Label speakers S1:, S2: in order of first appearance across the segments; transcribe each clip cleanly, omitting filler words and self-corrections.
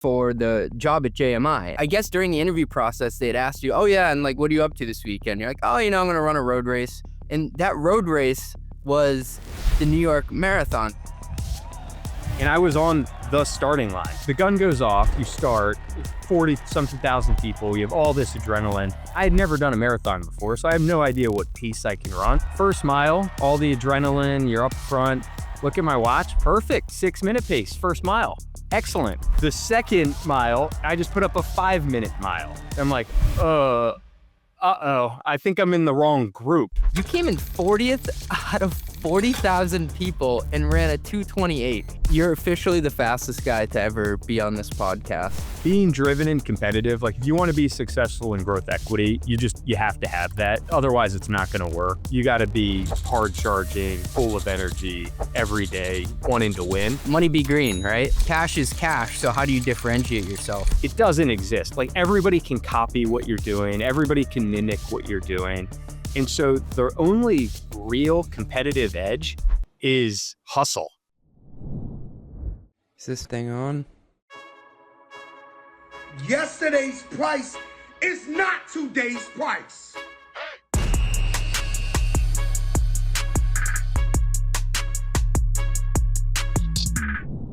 S1: for the job at JMI. I guess during the interview process, they had asked you, oh yeah, and like, what are you up to this weekend? You're like, oh, I'm going to run a road race. And that road race was the New York Marathon.
S2: And I was on the starting line. The gun goes off, you start, 40-something thousand people, you have all this adrenaline. I had never done a marathon before, so I have no idea what pace I can run. First mile, all the adrenaline, you're up front. Look at my watch, perfect, 6-minute pace, first mile. Excellent. The second mile, I just put up a 5-minute mile. I'm like, uh-oh, I think I'm in the wrong group.
S1: You came in 40th out of 40,000 people and ran a 2:28. You're officially the fastest guy to ever be on this podcast.
S2: Being driven and competitive, like if you want to be successful in growth equity, you have to have that. Otherwise, it's not going to work. You got to be hard charging, full of energy every day, wanting to win.
S1: Money be green, right? Cash is cash. So how do you differentiate yourself?
S2: It doesn't exist. Like everybody can copy what you're doing. Everybody can mimic what you're doing. And so the only real competitive edge is hustle.
S1: Is this thing on?
S3: Yesterday's price is not today's price.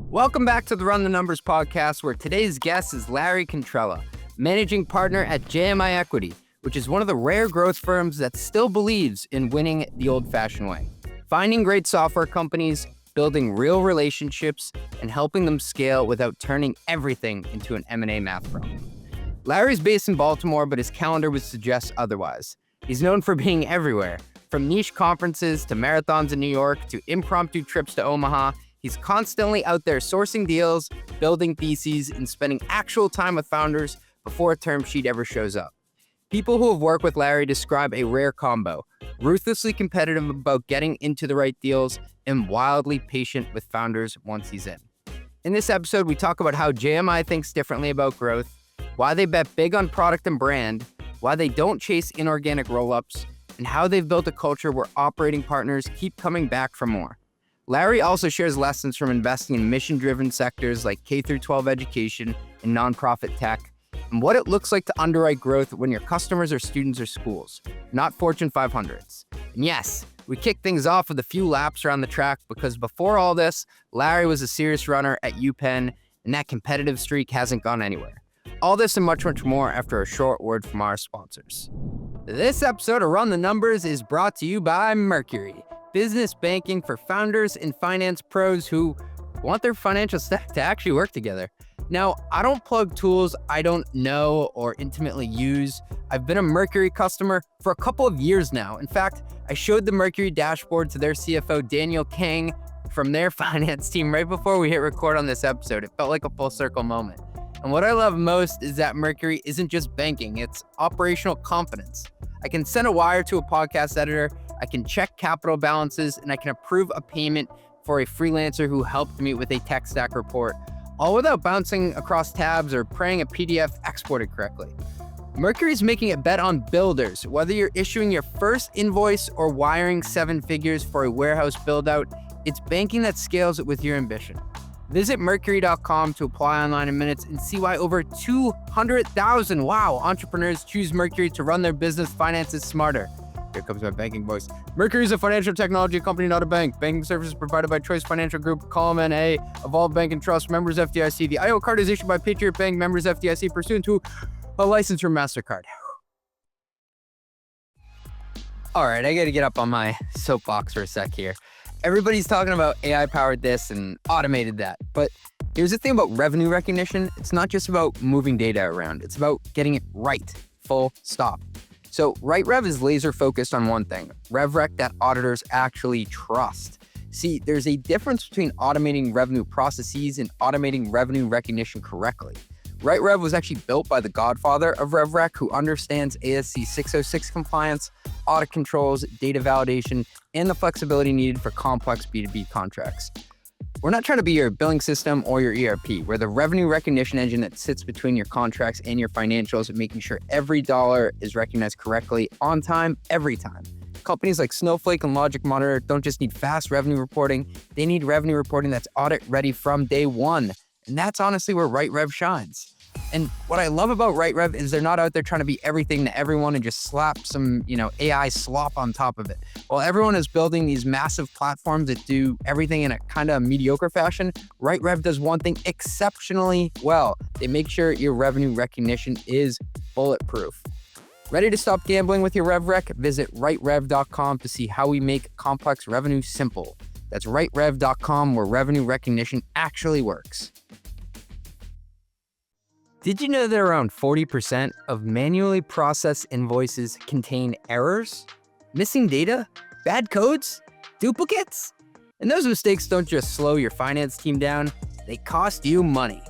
S1: Welcome back to the Run the Numbers podcast, where today's guest is Larry Contrella, managing partner at JMI Equity, which is one of the rare growth firms that still believes in winning the old-fashioned way. Finding great software companies, building real relationships, and helping them scale without turning everything into an M&A math problem. Larry's based in Baltimore, but his calendar would suggest otherwise. He's known for being everywhere, from niche conferences to marathons in New York to impromptu trips to Omaha. He's constantly out there sourcing deals, building theses, and spending actual time with founders before a term sheet ever shows up. People who have worked with Larry describe a rare combo: ruthlessly competitive about getting into the right deals and wildly patient with founders once he's in. In this episode, we talk about how JMI thinks differently about growth, why they bet big on product and brand, why they don't chase inorganic roll-ups, and how they've built a culture where operating partners keep coming back for more. Larry also shares lessons from investing in mission-driven sectors like K-12 education and nonprofit tech, and what it looks like to underwrite growth when your customers are students or schools, not Fortune 500s. And yes, we kick things off with a few laps around the track because before all this, Larry was a serious runner at Penn, and that competitive streak hasn't gone anywhere. All this and much, much more after a short word from our sponsors. This episode of Run the Numbers is brought to you by Mercury, business banking for founders and finance pros who want their financial stack to actually work together. Now, I don't plug tools I don't know or intimately use. I've been a Mercury customer for a couple of years now. In fact, I showed the Mercury dashboard to their CFO, Daniel Kang, from their finance team right before we hit record on this episode. It felt like a full circle moment. And what I love most is that Mercury isn't just banking, it's operational confidence. I can send a wire to a podcast editor, I can check capital balances, and I can approve a payment for a freelancer who helped me with a tech stack report, all without bouncing across tabs or praying a PDF exported correctly. Mercury's making a bet on builders. Whether you're issuing your first invoice or wiring 7 figures for a warehouse build-out, it's banking that scales with your ambition. Visit Mercury.com to apply online in minutes and see why over 200,000, entrepreneurs choose Mercury to run their business finances smarter. Here comes my banking voice. Mercury is a financial technology company, not a bank. Banking services provided by Choice Financial Group, Column NA, Evolve Bank and Trust, members FDIC. The IO card is issued by Patriot Bank, members FDIC, pursuant to a license from MasterCard. All right, I got to get up on my soapbox for a sec here. Everybody's talking about AI-powered this and automated that. But here's the thing about revenue recognition. It's not just about moving data around. It's about getting it right, full stop. So RightRev is laser focused on one thing, RevRec that auditors actually trust. See, there's a difference between automating revenue processes and automating revenue recognition correctly. RightRev was actually built by the godfather of RevRec, who understands ASC 606 compliance, audit controls, data validation, and the flexibility needed for complex B2B contracts. We're not trying to be your billing system or your ERP. We're the revenue recognition engine that sits between your contracts and your financials, making sure every dollar is recognized correctly, on time, every time. Companies like Snowflake and Logic Monitor don't just need fast revenue reporting, they need revenue reporting that's audit ready from day one. And that's honestly where RightRev shines. And what I love about RightRev is they're not out there trying to be everything to everyone and just slap some, AI slop on top of it. While everyone is building these massive platforms that do everything in a kind of mediocre fashion, RightRev does one thing exceptionally well. They make sure your revenue recognition is bulletproof. Ready to stop gambling with your RevRec? Visit RightRev.com to see how we make complex revenue simple. That's RightRev.com, where revenue recognition actually works. Did you know that around 40% of manually processed invoices contain errors, missing data, bad codes, duplicates? And those mistakes don't just slow your finance team down, they cost you money.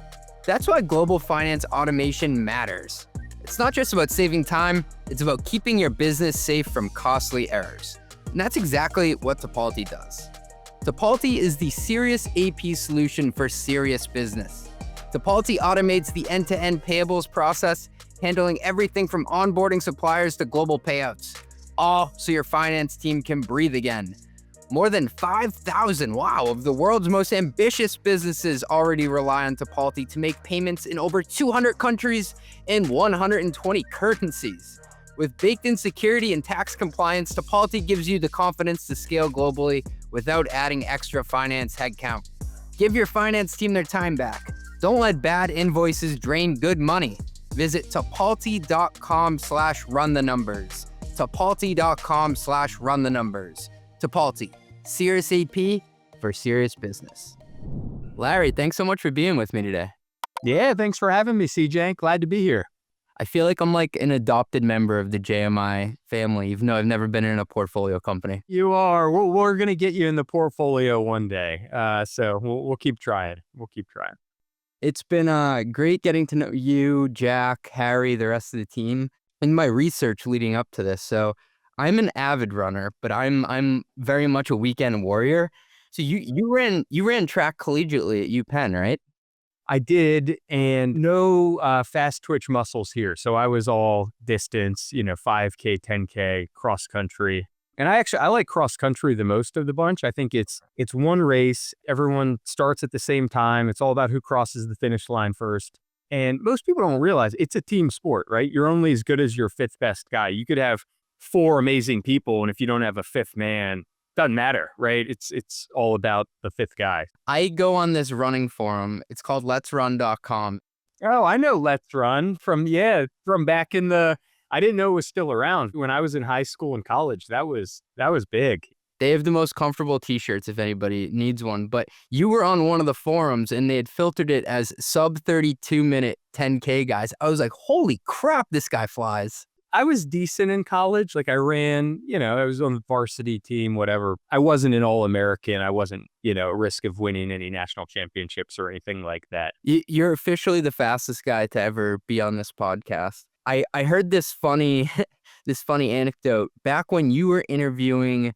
S1: That's why global finance automation matters. It's not just about saving time, it's about keeping your business safe from costly errors. And that's exactly what Tipalti does. Tipalti is the serious AP solution for serious business. Tipalti automates the end-to-end payables process, handling everything from onboarding suppliers to global payouts, all so your finance team can breathe again. More than 5,000, of the world's most ambitious businesses already rely on Tipalti to make payments in over 200 countries and 120 currencies. With baked-in security and tax compliance, Tipalti gives you the confidence to scale globally without adding extra finance headcount. Give your finance team their time back. Don't let bad invoices drain good money. Visit Tipalti.com/runthenumbers. Tipalti.com/runthenumbers. Tipalti, serious AP for serious business. Larry, thanks so much for being with me today.
S2: Yeah, thanks for having me, CJ. Glad to be here.
S1: I feel like I'm like an adopted member of the JMI family, even though I've never been in a portfolio company.
S2: You are. We're going to get you in the portfolio one day. So we'll keep trying.
S1: It's been great getting to know you, Jack, Harry, the rest of the team, in my research leading up to this. So I'm an avid runner, but I'm very much a weekend warrior. So you ran track collegiately at UPenn, right?
S2: I did, and no fast twitch muscles here. So I was all distance, 5K, 10K, cross country. And I like cross country the most of the bunch. I think it's one race. Everyone starts at the same time. It's all about who crosses the finish line first. And most people don't realize it's a team sport, right? You're only as good as your fifth best guy. You could have 4 amazing people, and if you don't have a fifth man, doesn't matter, right? It's all about the fifth guy.
S1: I go on this running forum. It's called letsrun.com.
S2: Oh, I know Let's Run from back in the, I didn't know it was still around. When I was in high school and college, that was big.
S1: They have the most comfortable t-shirts if anybody needs one. But you were on one of the forums and they had filtered it as sub 32 minute 10K guys. I was like, holy crap, this guy flies.
S2: I was decent in college. Like I ran, I was on the varsity team, whatever. I wasn't an All-American. I wasn't, at risk of winning any national championships or anything like that.
S1: You're officially the fastest guy to ever be on this podcast. I heard this funny anecdote back when you were interviewing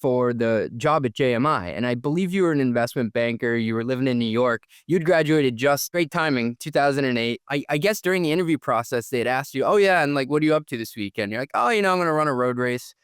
S1: for the job at JMI. And I believe you were an investment banker. You were living in New York. You'd graduated just great timing, 2008. I guess during the interview process, they had asked you, oh yeah, and like, what are you up to this weekend? You're like, oh, I'm going to run a road race.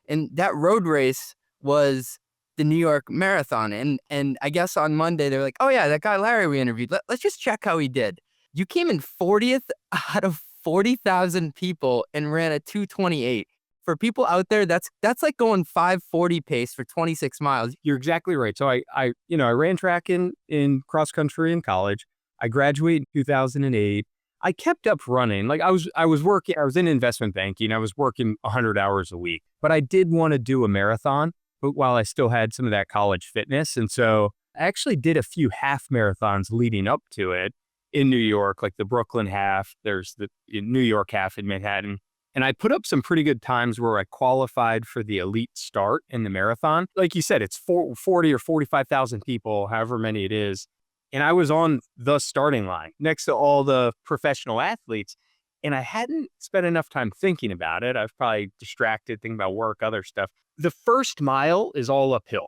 S1: And that road race was the New York Marathon. And I guess on Monday, they're like, oh yeah, that guy Larry we interviewed. Let's just check how he did. You came in 40th out of 40,000 people and ran a 2:28. For people out there, that's like going 5:40 pace for 26 miles.
S2: You're exactly right. So I ran track in cross country in college. I graduated in 2008. I kept up running. Like I was working, I was in investment banking. I was working 100 hours a week, but I did want to do a marathon, but while I still had some of that college fitness. And so I actually did a few half marathons leading up to it in New York, like the Brooklyn half. There's the New York half in Manhattan. And I put up some pretty good times where I qualified for the elite start in the marathon. Like you said, it's 40 or 45,000 people, however many it is. And I was on the starting line next to all the professional athletes. And I hadn't spent enough time thinking about it. I was probably distracted, thinking about work, other stuff. The first mile is all uphill.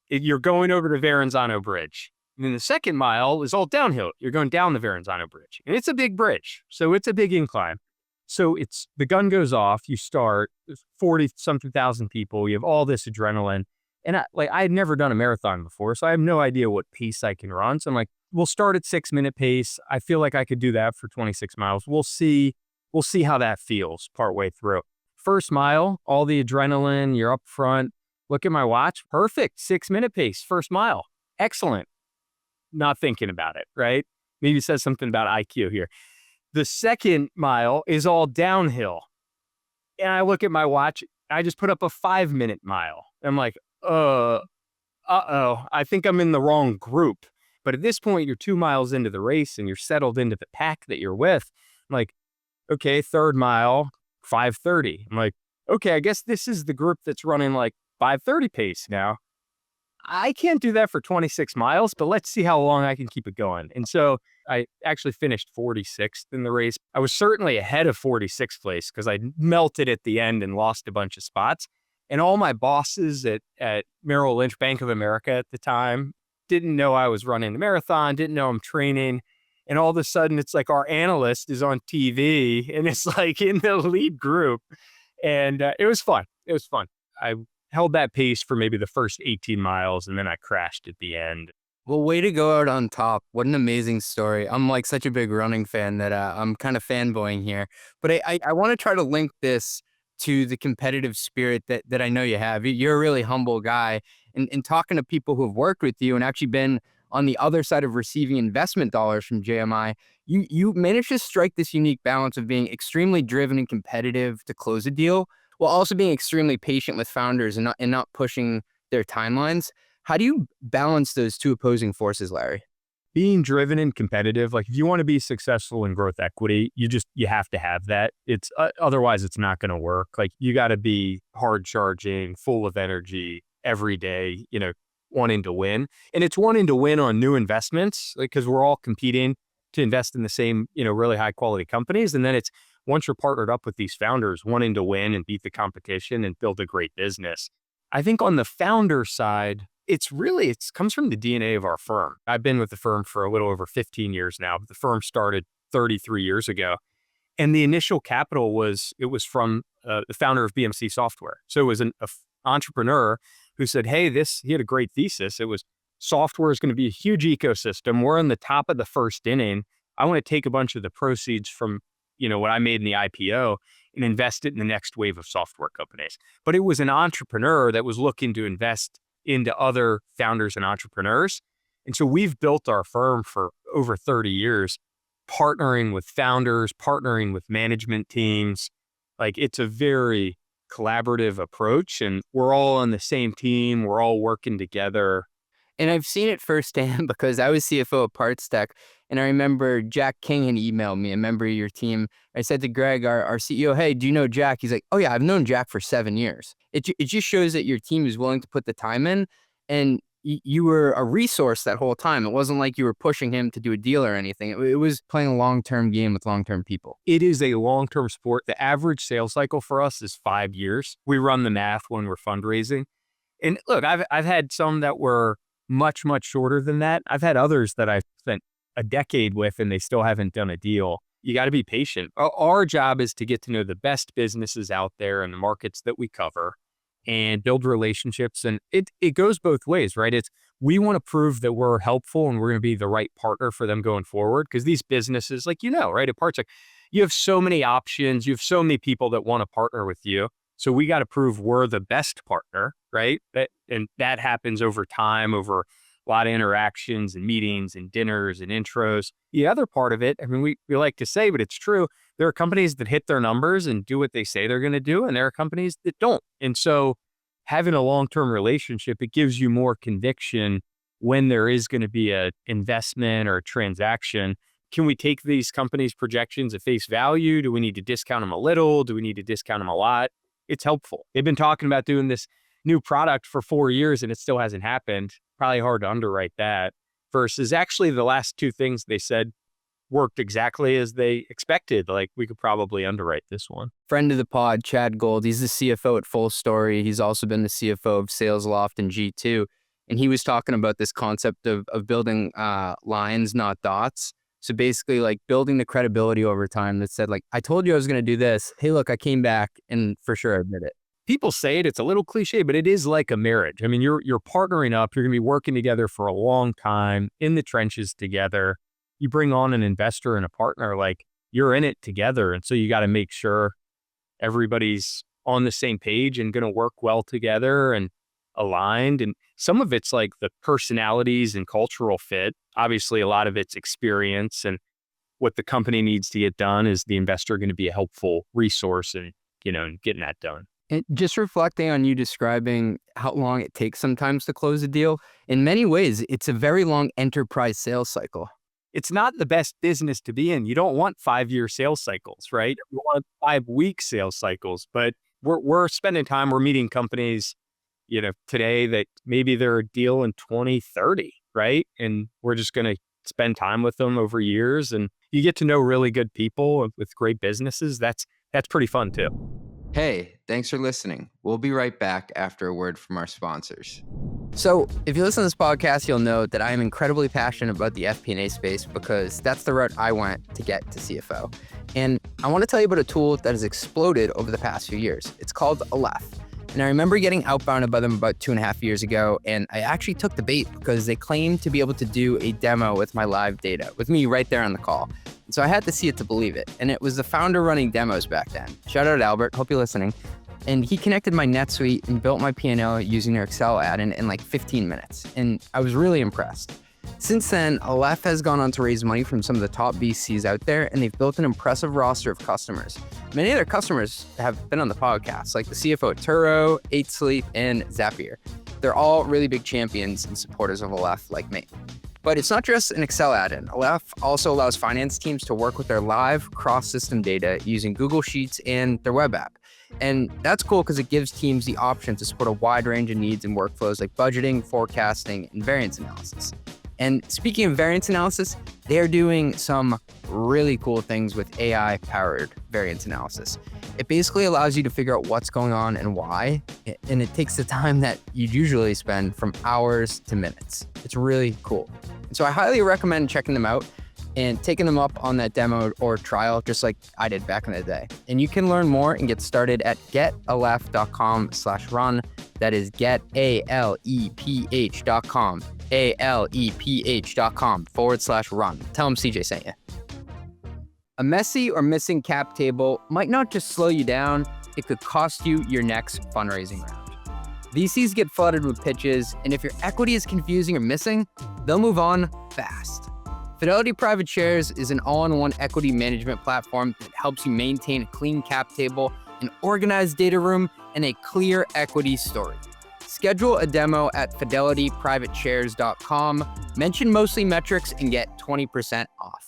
S2: You're going over the Verrazano Bridge. And then the second mile is all downhill. You're going down the Verrazano Bridge. And it's a big bridge. So it's a big incline. So the gun goes off, you start, there's 40-something thousand people, you have all this adrenaline. And I had never done a marathon before, so I have no idea what pace I can run. So I'm like, we'll start at 6-minute pace. I feel like I could do that for 26 miles. We'll see how that feels partway through. First mile, all the adrenaline, you're up front. Look at my watch. Perfect. 6-minute pace, first mile. Excellent. Not thinking about it, right? Maybe it says something about IQ here. The second mile is all downhill. And I look at my watch. I just put up a 5-minute mile. I'm like, uh-oh, I think I'm in the wrong group. But at this point, you're 2 miles into the race and you're settled into the pack that you're with. I'm like, okay, third mile, 5:30. I'm like, okay, I guess this is the group that's running like 5:30 pace now. I can't do that for 26 miles, but let's see how long I can keep it going. And so I actually finished 46th in the race. I was certainly ahead of 46th place because I melted at the end and lost a bunch of spots. And all my bosses at Merrill Lynch, Bank of America at the time, didn't know I was running the marathon, didn't know I'm training. And all of a sudden, it's like our analyst is on TV and it's like in the lead group. And it was fun. It was fun. I held that pace for maybe the first 18 miles and then I crashed at the end.
S1: Well, way to go out on top. What an amazing story. I'm like such a big running fan that I'm kind of fanboying here. But I want to try to link this to the competitive spirit that I know you have. You're a really humble guy. And talking to people who have worked with you and actually been on the other side of receiving investment dollars from JMI, you managed to strike this unique balance of being extremely driven and competitive to close a deal, while also being extremely patient with founders and not pushing their timelines. How do you balance those two opposing forces, Larry?
S2: Being driven and competitive, like if you want to be successful in growth equity, you have to have that. It's otherwise it's not going to work. Like you got to be hard charging, full of energy every day, wanting to win. And it's wanting to win on new investments, like because we're all competing to invest in the same, really high quality companies. And then it's once you're partnered up with these founders, wanting to win and beat the competition and build a great business. I think on the founder side, it comes from the DNA of our firm. I've been with the firm for a little over 15 years now, but the firm started 33 years ago. And the initial capital was from the founder of BMC Software. So it was an entrepreneur who said, hey, he had a great thesis. It was software is going to be a huge ecosystem. We're on the top of the first inning. I want to take a bunch of the proceeds from, what I made in the IPO and invest it in the next wave of software companies. But it was an entrepreneur that was looking to invest into other founders and entrepreneurs. And so we've built our firm for over 30 years, partnering with founders, partnering with management teams. Like it's a very collaborative approach and we're all on the same team. We're all working together.
S1: And I've seen it firsthand because I was CFO of PartsTech, and I remember Jack King had emailed me, a member of your team. I said to Greg, our CEO, hey, do you know Jack? He's like, oh yeah, I've known Jack for 7 years. It just shows that your team is willing to put the time in, and you were a resource that whole time. It wasn't like you were pushing him to do a deal or anything. It was playing a long-term game with long-term people.
S2: It is a long-term sport. The average sales cycle for us is 5 years. We run the math when we're fundraising. And look, I've had some that were much, much shorter than that. I've had others that I've spent a decade with and they still haven't done a deal. You got to be patient. Our job is to get to know the best businesses out there in the markets that we cover and build relationships. And it goes both ways, right? We want to prove that we're helpful and we're going to be the right partner for them going forward. Because these businesses, right? At PartsTech, you have so many options. You have so many people that want to partner with you. So we got to prove we're the best partner, right? And that happens over time, over a lot of interactions and meetings and dinners and intros. The other part of it, we like to say, but it's true. There are companies that hit their numbers and do what they say they're going to do, and there are companies that don't. And so having a long-term relationship, it gives you more conviction when there is going to be an investment or a transaction. Can we take these companies' projections at face value? Do we need to discount them a little? Do we need to discount them a lot? It's helpful. They've been talking about doing this new product for 4 years and it still hasn't happened. Probably hard to underwrite that. Versus actually the last two things they said worked exactly as they expected. Like we could probably underwrite this one.
S1: Friend of the pod, Chad Gold, he's the CFO at Fullstory. He's also been the CFO of SalesLoft and G2. And he was talking about this concept of building lines, not dots. So basically like building the credibility over time that said like, I told you I was going to do this. Hey, look, I came back and for sure I did it.
S2: people say it, it's a little cliche, but it is like a marriage. I mean, you're partnering up, you're going to be working together for a long time in the trenches together. You bring on an investor and a partner, like you're in it together. And so you got to make sure everybody's on the same page and going to work well together and aligned. And some of it's like the personalities and cultural fit. Obviously, a lot of it's experience and what the company needs to get done. Is the investor going to be a helpful resource and, and getting that done?
S1: And just reflecting on you describing how long it takes sometimes to close a deal, in many ways, it's a very long enterprise sales cycle.
S2: It's not the best business to be in. You don't want 5-year sales cycles, right? You want 5-week sales cycles, but we're spending time, we're meeting companies, today that maybe they're a deal in 2030, right? And we're just going to spend time with them over years, and you get to know really good people with great businesses. That's pretty fun too.
S1: Hey, thanks for listening. We'll be right back after a word from our sponsors. So if you listen to this podcast, you'll know that I am incredibly passionate about the FP&A space because that's the route I went to get to CFO. And I want to tell you about a tool that has exploded over the past few years. It's called Aleph. And I remember getting outbounded by them about 2.5 years ago, and I actually took the bait because they claimed to be able to do a demo with my live data, with me right there on the call. And so I had to see it to believe it. And it was the founder running demos back then. Shout out Albert, hope you're listening. And he connected my NetSuite and built my P&L using their Excel add-in in like 15 minutes. And I was really impressed. Since then, Aleph has gone on to raise money from some of the top VCs out there, and they've built an impressive roster of customers. Many of their customers have been on the podcast, like the CFO at Turo, 8 Sleep, and Zapier. They're all really big champions and supporters of Aleph like me. But it's not just an Excel add-in. Aleph also allows finance teams to work with their live cross-system data using Google Sheets and their web app. And that's cool because it gives teams the option to support a wide range of needs and workflows like budgeting, forecasting, and variance analysis. And speaking of variance analysis, they're doing some really cool things with AI-powered variance analysis. It basically allows you to figure out what's going on and why, and it takes the time that you'd usually spend from hours to minutes. It's really cool. And so I highly recommend checking them out and taking them up on that demo or trial, just like I did back in the day. And you can learn more and get started at getaleph.com/run. That is getaleph.com. aleph.com/run. Tell them CJ sent you. A messy or missing cap table might not just slow you down, it could cost you your next fundraising round. VCs get flooded with pitches, and if your equity is confusing or missing, they'll move on fast. Fidelity Private Shares is an all-in-one equity management platform that helps you maintain a clean cap table, an organized data room, and a clear equity story. Schedule a demo at fidelityprivateshares.com. Mention Mostly Metrics and get 20% off.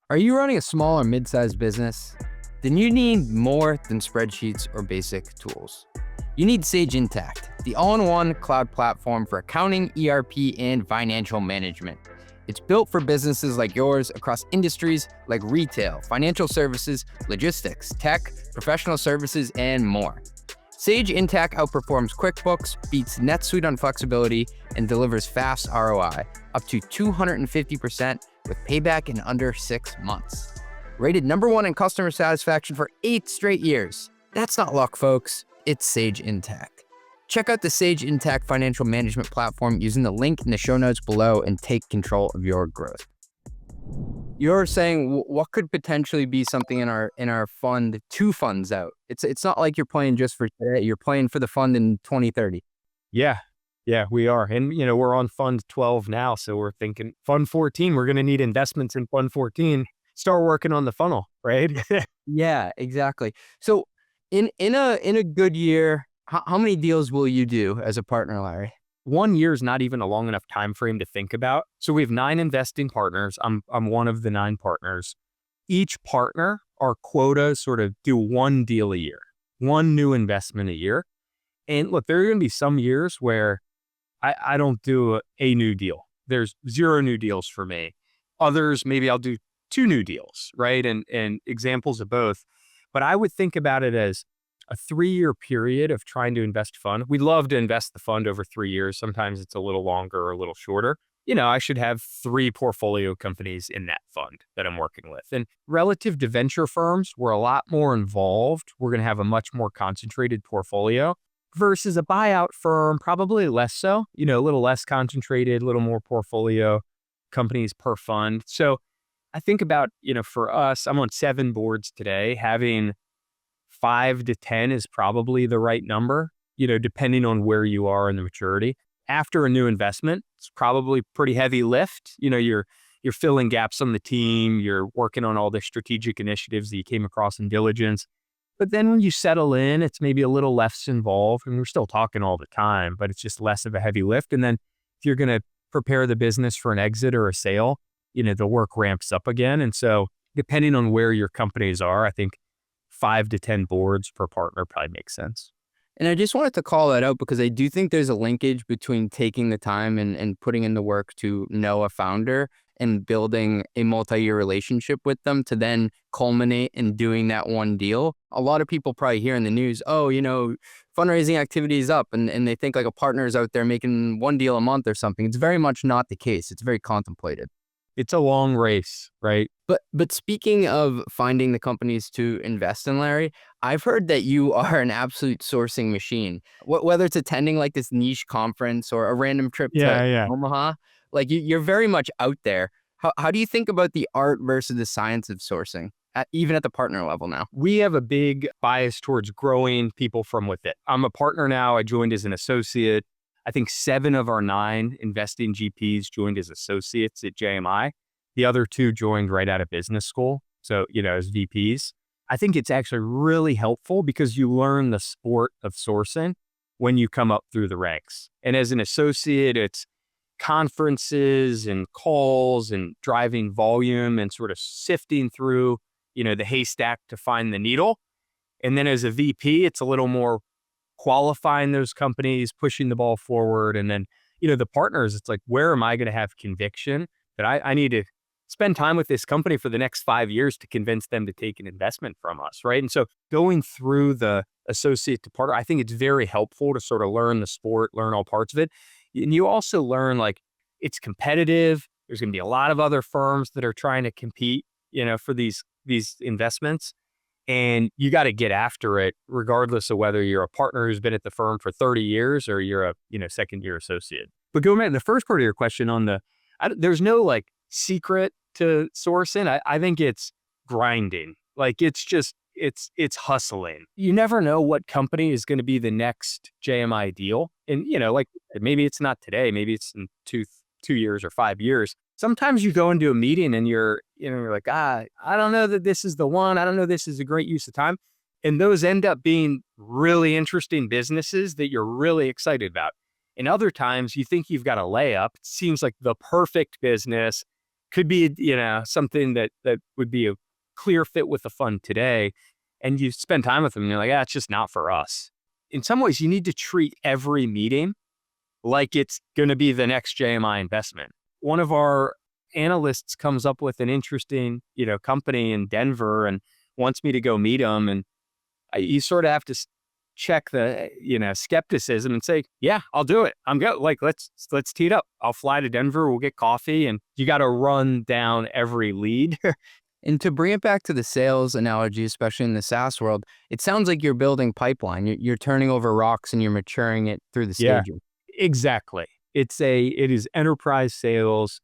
S1: Are you running a small or mid-sized business? Then you need more than spreadsheets or basic tools. You need Sage Intacct, the all-in-one cloud platform for accounting, ERP, and financial management. It's built for businesses like yours across industries like retail, financial services, logistics, tech, professional services, and more. Sage Intacct outperforms QuickBooks, beats NetSuite on flexibility, and delivers fast ROI, up to 250% with payback in under 6 months. Rated #1 in customer satisfaction for 8 straight years. That's not luck, folks. It's Sage Intacct. Check out the Sage Intacct financial management platform using the link in the show notes below and take control of your growth. You're saying what could potentially be something in our fund 2 funds out. It's not like you're playing just for today. You're playing for the fund in 2030.
S2: Yeah, we are. And, we're on fund 12 now. So we're thinking fund 14, we're going to need investments in fund 14. Start working on the funnel, right?
S1: Yeah, exactly. So in a good year, how many deals will you do as a partner, Larry?
S2: 1 year is not even a long enough time frame to think about. So we have 9 investing partners. I'm one of the 9 partners. Each partner, our quota sort of do 1 deal a year, 1 new investment a year. And look, there are going to be some years where I don't do a new deal. There's 0 new deals for me. Others, maybe I'll do 2 new deals, right? And examples of both. But I would think about it as a 3-year period of trying to invest fund. We love to invest the fund over 3 years. Sometimes it's a little longer or a little shorter. I should have 3 portfolio companies in that fund that I'm working with. And relative to venture firms, we're a lot more involved. We're going to have a much more concentrated portfolio versus a buyout firm, probably less so, a little less concentrated, a little more portfolio companies per fund. So I think about, for us, I'm on 7 boards today. Having 5 to 10 is probably the right number, depending on where you are in the maturity. After a new investment, it's probably pretty heavy lift. You're filling gaps on the team. You're working on all the strategic initiatives that you came across in diligence. But then when you settle in, it's maybe a little less involved. And we're still talking all the time, but it's just less of a heavy lift. And then if you're going to prepare the business for an exit or a sale, the work ramps up again. And so depending on where your companies are, I think 5 to 10 boards per partner probably makes sense.
S1: And I just wanted to call that out because I do think there's a linkage between taking the time and putting in the work to know a founder and building a multi-year relationship with them to then culminate in doing that one deal. A lot of people probably hear in the news, fundraising activity is up, and they think like a partner is out there making one deal a month or something. It's very much not the case. It's very contemplated.
S2: It's a long race, right?
S1: But speaking of finding the companies to invest in, Larry, I've heard that you are an absolute sourcing machine. Whether it's attending like this niche conference or a random trip to Omaha, like you're very much out there. How do you think about the art versus the science of sourcing, even at the partner level now?
S2: We have a big bias towards growing people from within. I'm a partner now. I joined as an associate. I think 7 of our 9 investing GPs joined as associates at JMI. The other 2 joined right out of business school. So, as VPs. I think it's actually really helpful because you learn the sport of sourcing when you come up through the ranks. And as an associate, it's conferences and calls and driving volume and sort of sifting through, the haystack to find the needle. And then as a VP, it's a little more qualifying those companies, pushing the ball forward. And then, the partners, it's like, where am I going to have conviction that I need to spend time with this company for the next 5 years to convince them to take an investment from us, right? And so going through the associate to partner, I think it's very helpful to sort of learn the sport, learn all parts of it. And you also learn like it's competitive. There's going to be a lot of other firms that are trying to compete, for these investments. And you got to get after it, regardless of whether you're a partner who's been at the firm for 30 years or you're a second-year associate. But going back to the first part of your question on there's no like secret to sourcing. I think it's grinding. Like it's just it's hustling. You never know what company is going to be the next JMI deal, and like maybe it's not today, maybe it's in 2 years or 5 years. Sometimes you go into a meeting and you're like, I don't know that this is the one. I don't know this is a great use of time. And those end up being really interesting businesses that you're really excited about. And other times you think you've got a layup. It seems like the perfect business could be, something that would be a clear fit with the fund today. And you spend time with them and you're like, it's just not for us. In some ways, you need to treat every meeting like it's going to be the next JMI investment. One of our analysts comes up with an interesting, company in Denver and wants me to go meet them. And you sort of have to check the, skepticism and say, yeah, I'll do it. I'm good. Like, let's tee it up. I'll fly to Denver. We'll get coffee, and you got to run down every lead.
S1: And to bring it back to the sales analogy, especially in the SaaS world, it sounds like you're building pipeline. You're turning over rocks and you're maturing it through the staging.
S2: Exactly. It is enterprise sales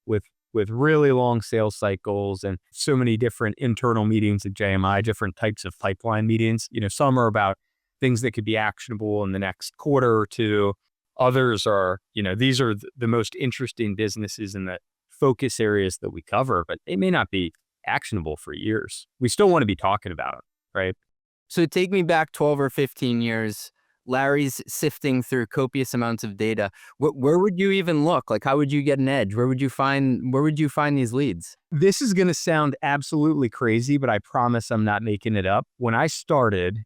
S2: with really long sales cycles and so many different internal meetings at JMI, different types of pipeline meetings. Some are about things that could be actionable in the next quarter or 2. Others are, these are the most interesting businesses in the focus areas that we cover, but they may not be actionable for years. We still want to be talking about it, right?
S1: So take me back 12 or 15 years. Larry's sifting through copious amounts of data. Where would you even look? Like, how would you get an edge? Where would you find these leads?
S2: This is going to sound absolutely crazy, but I promise I'm not making it up. When I started,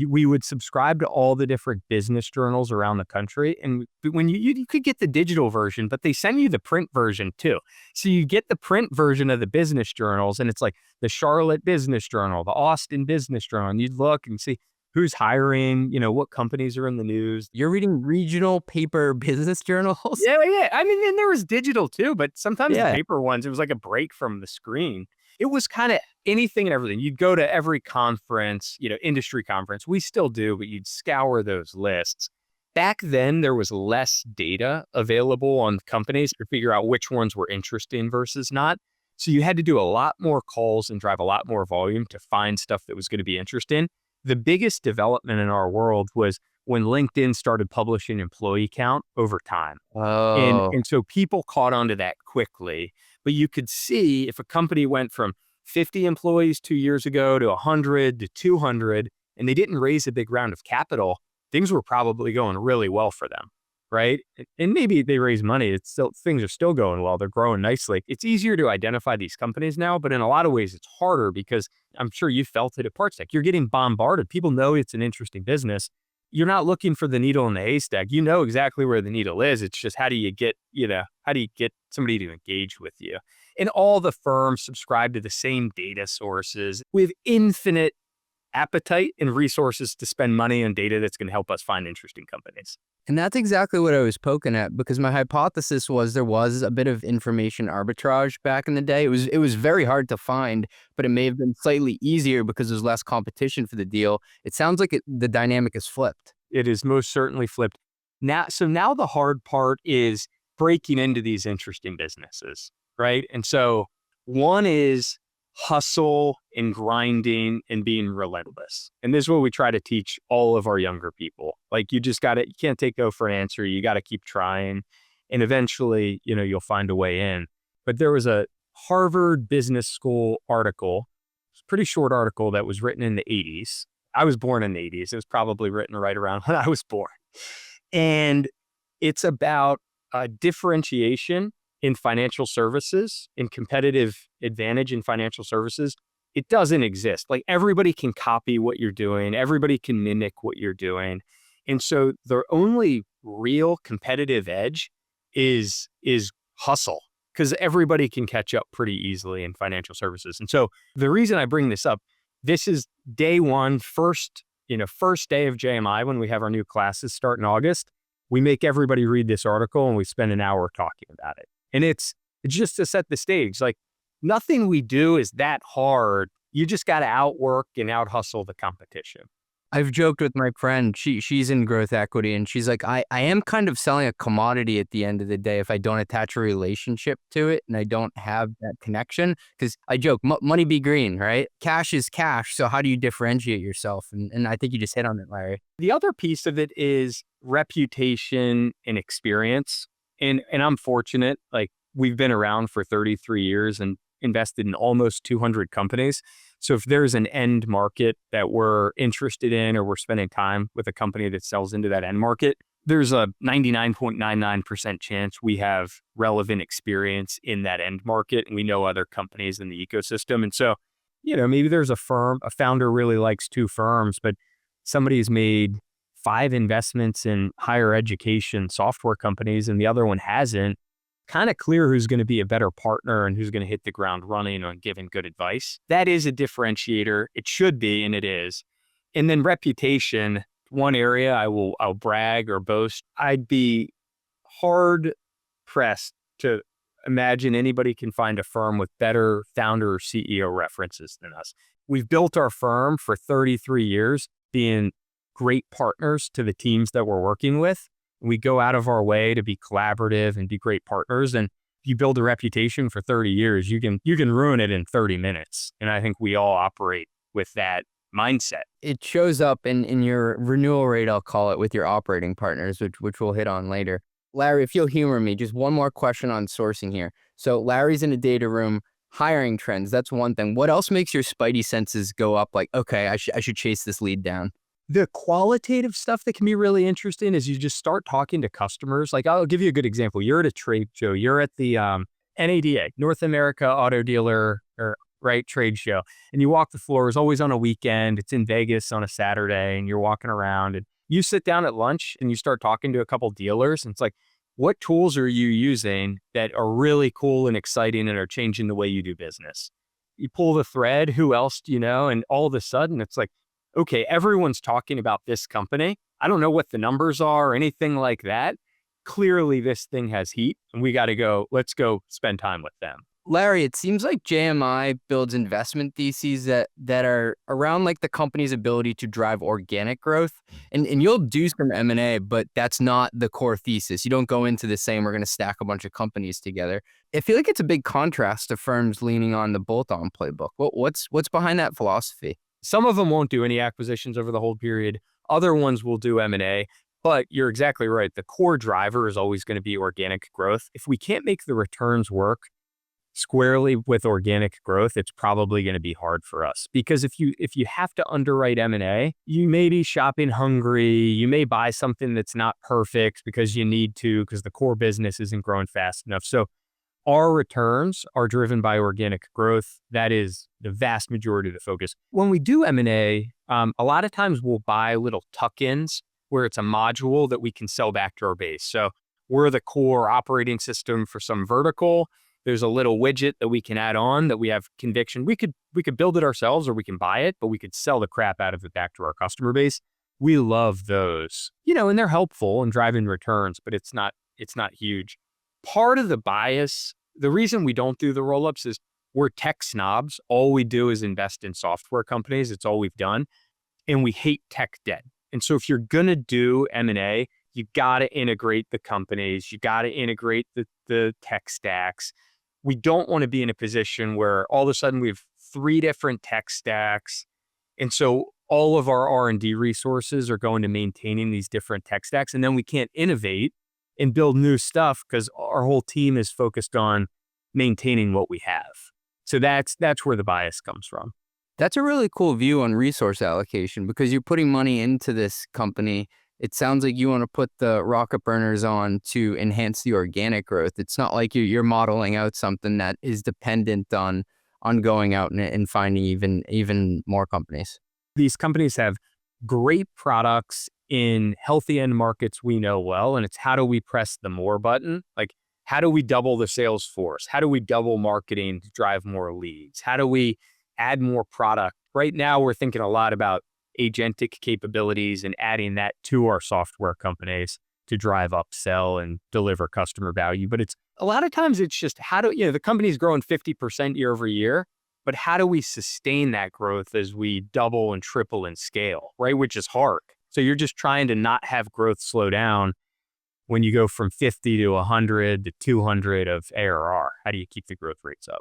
S2: we would subscribe to all the different business journals around the country. And when you could get the digital version, but they send you the print version too. So you get the print version of the business journals, and it's like the Charlotte Business Journal, the Austin Business Journal, and you'd look and see, who's hiring, what companies are in the news.
S1: You're reading regional paper business journals?
S2: Yeah. I mean, and there was digital too, but sometimes the
S1: Yeah.
S2: paper ones, it was like a break from the screen. It was kind of anything and everything. You'd go to every conference, industry conference. We still do, but you'd scour those lists. Back then, there was less data available on companies to figure out which ones were interesting versus not. So you had to do a lot more calls and drive a lot more volume to find stuff that was going to be interesting. The biggest development in our world was when LinkedIn started publishing employee count over time. And,
S1: Oh,
S2: and so people caught onto that quickly. But you could see if a company went from 50 employees 2 years ago to 100 to 200, and they didn't raise a big round of capital, things were probably going really well for them, right? And maybe they raise money, things are still going well. They're growing nicely. It's easier to identify these companies now, but in a lot of ways it's harder because I'm sure you felt it at PartsTech. You're getting bombarded. People know it's an interesting business. You're not looking for the needle in the haystack. You know exactly where the needle is. It's just how do you get somebody to engage with you? And all the firms subscribe to the same data sources with infinite appetite and resources to spend money on data that's going to help us find interesting companies.
S1: and that's exactly what I was poking at, because my hypothesis was there was a bit of information arbitrage back in the day. It was very hard to find, but it may have been slightly easier because there's less competition for the deal. It sounds like the dynamic is flipped.
S2: It is most certainly flipped. Now the hard part is breaking into these interesting businesses, right? And so one is hustle and grinding and being relentless. And this is what we try to teach all of our younger people. Like you can't take no for an answer. You got to keep trying. And eventually, you'll find a way in. But there was a Harvard Business School article, it's a pretty short article that was written in the 80s. I was born in the 80s. It was probably written right around when I was born. And it's about differentiation in financial services, in competitive advantage in financial services. It doesn't exist. Like everybody can copy what you're doing. Everybody can mimic what you're doing. And so the only real competitive edge is hustle, because everybody can catch up pretty easily in financial services. And so the reason I bring this up, this is day one, first day of JMI when we have our new classes start in August. We make everybody read this article and we spend an hour talking about it. And it's just to set the stage. Like nothing we do is that hard. You just got to outwork and out hustle the competition.
S1: I've joked with my friend, she's in growth equity, and she's like, I am kind of selling a commodity at the end of the day if I don't attach a relationship to it and I don't have that connection. Because I joke, money be green, right? Cash is cash. So how do you differentiate yourself? And I think you just hit on it, Larry.
S2: The other piece of it is reputation and experience. And I'm fortunate, like we've been around for 33 years and invested in almost 200 companies. So if there's an end market that we're interested in, or we're spending time with a company that sells into that end market, there's a 99.99% chance we have relevant experience in that end market. And we know other companies in the ecosystem. And so, maybe there's a founder really likes two firms, but somebody's made 5 investments in higher education software companies and the other one hasn't. Kind of clear who's going to be a better partner and who's going to hit the ground running on giving good advice. That is a differentiator. It should be, and it is. And then reputation, one area I'll brag or boast. I'd be hard pressed to imagine anybody can find a firm with better founder or CEO references than us. We've built our firm for 33 years being great partners to the teams that we're working with. We go out of our way to be collaborative and be great partners. And if you build a reputation for 30 years, you can ruin it in 30 minutes. And I think we all operate with that mindset.
S1: It shows up in your renewal rate, I'll call it, with your operating partners, which we'll hit on later. Larry, if you'll humor me, just one more question on sourcing here. So Larry's in a data room, hiring trends, that's one thing. What else makes your spidey senses go up like, okay, I should chase this lead down?
S2: The qualitative stuff that can be really interesting is you just start talking to customers. Like I'll give you a good example. You're at a trade show. You're at the NADA, North America Auto Dealer trade show. And you walk the floor. It's always on a weekend. It's in Vegas on a Saturday and you're walking around and you sit down at lunch and you start talking to a couple dealers. And it's like, what tools are you using that are really cool and exciting and are changing the way you do business? You pull the thread, who else do you know? And all of a sudden it's like, okay, everyone's talking about this company. I don't know what the numbers are or anything like that. Clearly, this thing has heat and let's go spend time with them.
S1: Larry, it seems like JMI builds investment theses that are around like the company's ability to drive organic growth. And you'll do some M&A, but that's not the core thesis. You don't go into this saying we're going to stack a bunch of companies together. I feel like it's a big contrast to firms leaning on the bolt-on playbook. What's behind that philosophy?
S2: Some of them won't do any acquisitions over the whole period. Other ones will do M&A. But you're exactly right. The core driver is always going to be organic growth. If we can't make the returns work squarely with organic growth, it's probably going to be hard for us. Because if you have to underwrite M&A, you may be shopping hungry. You may buy something that's not perfect because you need to, because the core business isn't growing fast enough. So our returns are driven by organic growth. That is the vast majority of the focus. When we do M&A, a lot of times we'll buy little tuck-ins where it's a module that we can sell back to our base. So we're the core operating system for some vertical. There's a little widget that we can add on that we have conviction. We could build it ourselves or we can buy it, but we could sell the crap out of it back to our customer base. We love those, and they're helpful in driving returns, but it's not huge. Part of the bias, the reason we don't do the roll-ups is we're tech snobs. All we do is invest in software companies. It's all we've done. And we hate tech debt. And so if you're going to do M&A, you got to integrate the companies. You got to integrate the tech stacks. We don't want to be in a position where all of a sudden we have 3 different tech stacks. And so all of our R&D resources are going to maintaining these different tech stacks. And then we can't innovate and build new stuff because our whole team is focused on maintaining what we have. So that's where the bias comes from.
S1: That's a really cool view on resource allocation because you're putting money into this company. It sounds like you want to put the rocket burners on to enhance the organic growth. It's not like you're modeling out something that is dependent on going out and finding even more companies.
S2: These companies have great products in healthy end markets we know well, and it's how do we press the more button? Like, how do we double the sales force? How do we double marketing to drive more leads? How do we add more product? Right now, we're thinking a lot about agentic capabilities and adding that to our software companies to drive upsell and deliver customer value. But it's a lot of times it's just the company's growing 50% year over year, but how do we sustain that growth as we double and triple in scale, right? Which is hard. So you're just trying to not have growth slow down when you go from 50 to 100 to 200 of ARR. How do you keep the growth rates up?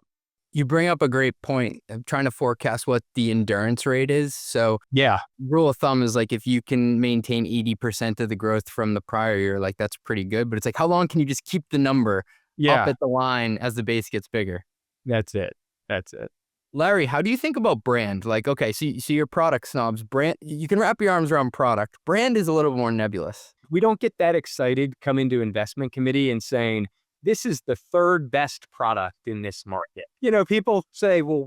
S1: You bring up a great point. I'm trying to forecast what the endurance rate is. So
S2: yeah,
S1: rule of thumb is like if you can maintain 80% of the growth from the prior year, like that's pretty good. But it's like, how long can you just keep the number up at the line as the base gets bigger?
S2: That's it.
S1: Larry, how do you think about brand? Like, okay, so your product snobs, brand, you can wrap your arms around product. Brand is a little more nebulous.
S2: We don't get that excited coming to investment committee and saying, this is the 3rd best product in this market. People say, well,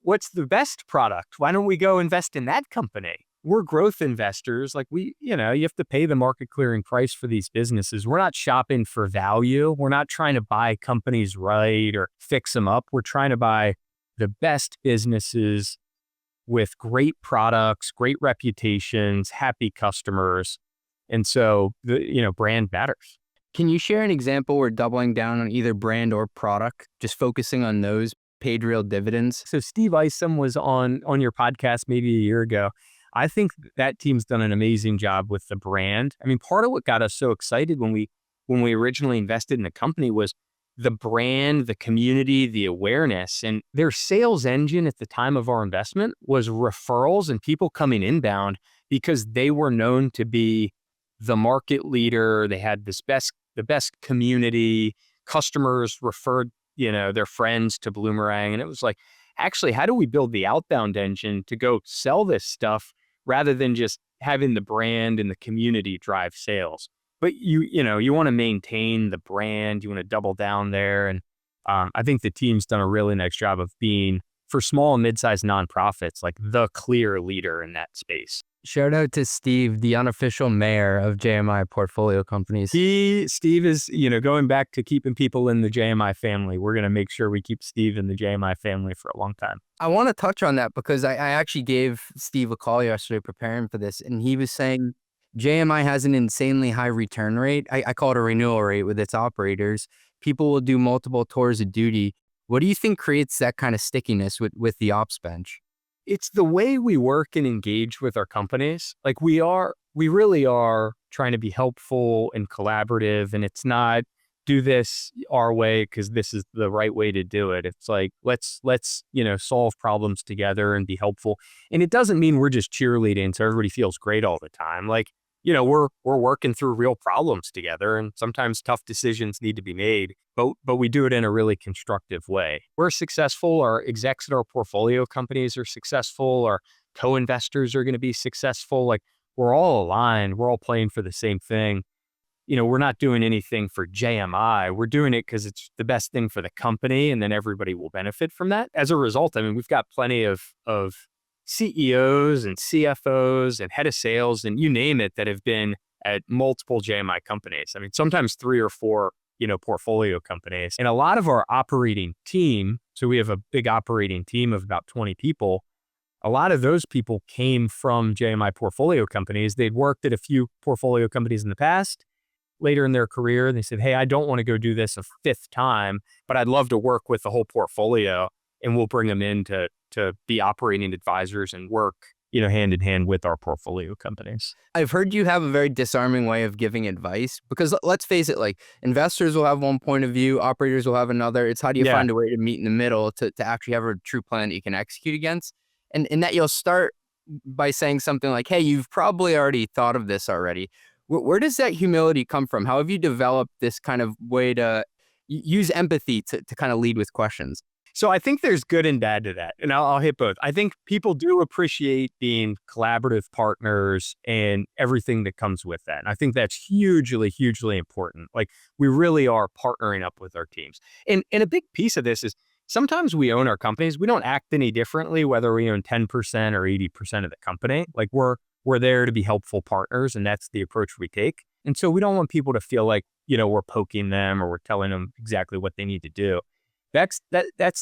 S2: what's the best product? Why don't we go invest in that company? We're growth investors. Like you have to pay the market clearing price for these businesses. We're not shopping for value. We're not trying to buy companies right or fix them up. We're trying to buy the best businesses with great products, great reputations, happy customers. And so brand matters.
S1: Can you share an example where doubling down on either brand or product, just focusing on those, paid real dividends?
S2: So Steve Isom was on your podcast maybe a year ago. I think that team's done an amazing job with the brand. I mean, part of what got us so excited when we originally invested in the company was the brand, the community, the awareness, and their sales engine at the time of our investment was referrals and people coming inbound because they were known to be the market leader. They had the best community. Customers referred, their friends to Bloomerang. And it was like, actually, how do we build the outbound engine to go sell this stuff rather than just having the brand and the community drive sales? But you want to maintain the brand, you want to double down there. And I think the team's done a really nice job of being, for small and mid-sized nonprofits, like the clear leader in that space.
S1: Shout out to Steve, the unofficial mayor of JMI portfolio companies.
S2: Steve is, going back to keeping people in the JMI family. We're going to make sure we keep Steve in the JMI family for a long time.
S1: I want to touch on that because I actually gave Steve a call yesterday preparing for this, and he was saying JMI has an insanely high return rate. I call it a renewal rate with its operators. People will do multiple tours of duty. What do you think creates that kind of stickiness with the ops bench?
S2: It's the way we work and engage with our companies. Like we really are trying to be helpful and collaborative, and it's not do this our way because this is the right way to do it. It's like, let's solve problems together and be helpful. And it doesn't mean we're just cheerleading so everybody feels great all the time. Like, we're working through real problems together, and sometimes tough decisions need to be made, but we do it in a really constructive way. We're successful. Our execs at our portfolio companies are successful. Our co-investors are going to be successful. Like, we're all aligned. We're all playing for the same thing. We're not doing anything for JMI. We're doing it because it's the best thing for the company, and then everybody will benefit from that. As a result, I mean, we've got plenty of CEOs and CFOs and head of sales and you name it that have been at multiple JMI companies. I mean, sometimes 3 or 4, portfolio companies. And a lot of our operating team, so we have a big operating team of about 20 people. A lot of those people came from JMI portfolio companies. They'd worked at a few portfolio companies in the past. Later in their career, they said, hey, I don't want to go do this a 5th time, but I'd love to work with the whole portfolio, and we'll bring them in to be operating advisors and work, hand in hand with our portfolio companies.
S1: I've heard you have a very disarming way of giving advice because let's face it, like investors will have one point of view, operators will have another. It's how do you find a way to meet in the middle to actually have a true plan that you can execute against? And in that you'll start by saying something like, hey, you've probably already thought of this already. Where does that humility come from? How have you developed this kind of way to use empathy to kind of lead with questions?
S2: So I think there's good and bad to that, and I'll hit both. I think people do appreciate being collaborative partners and everything that comes with that. And I think that's hugely, hugely important. Like, we really are partnering up with our teams. And a big piece of this is sometimes we own our companies. We don't act any differently, whether we own 10% or 80% of the company. Like, we're there to be helpful partners, and that's the approach we take. And so we don't want people to feel like, we're poking them or we're telling them exactly what they need to do. That's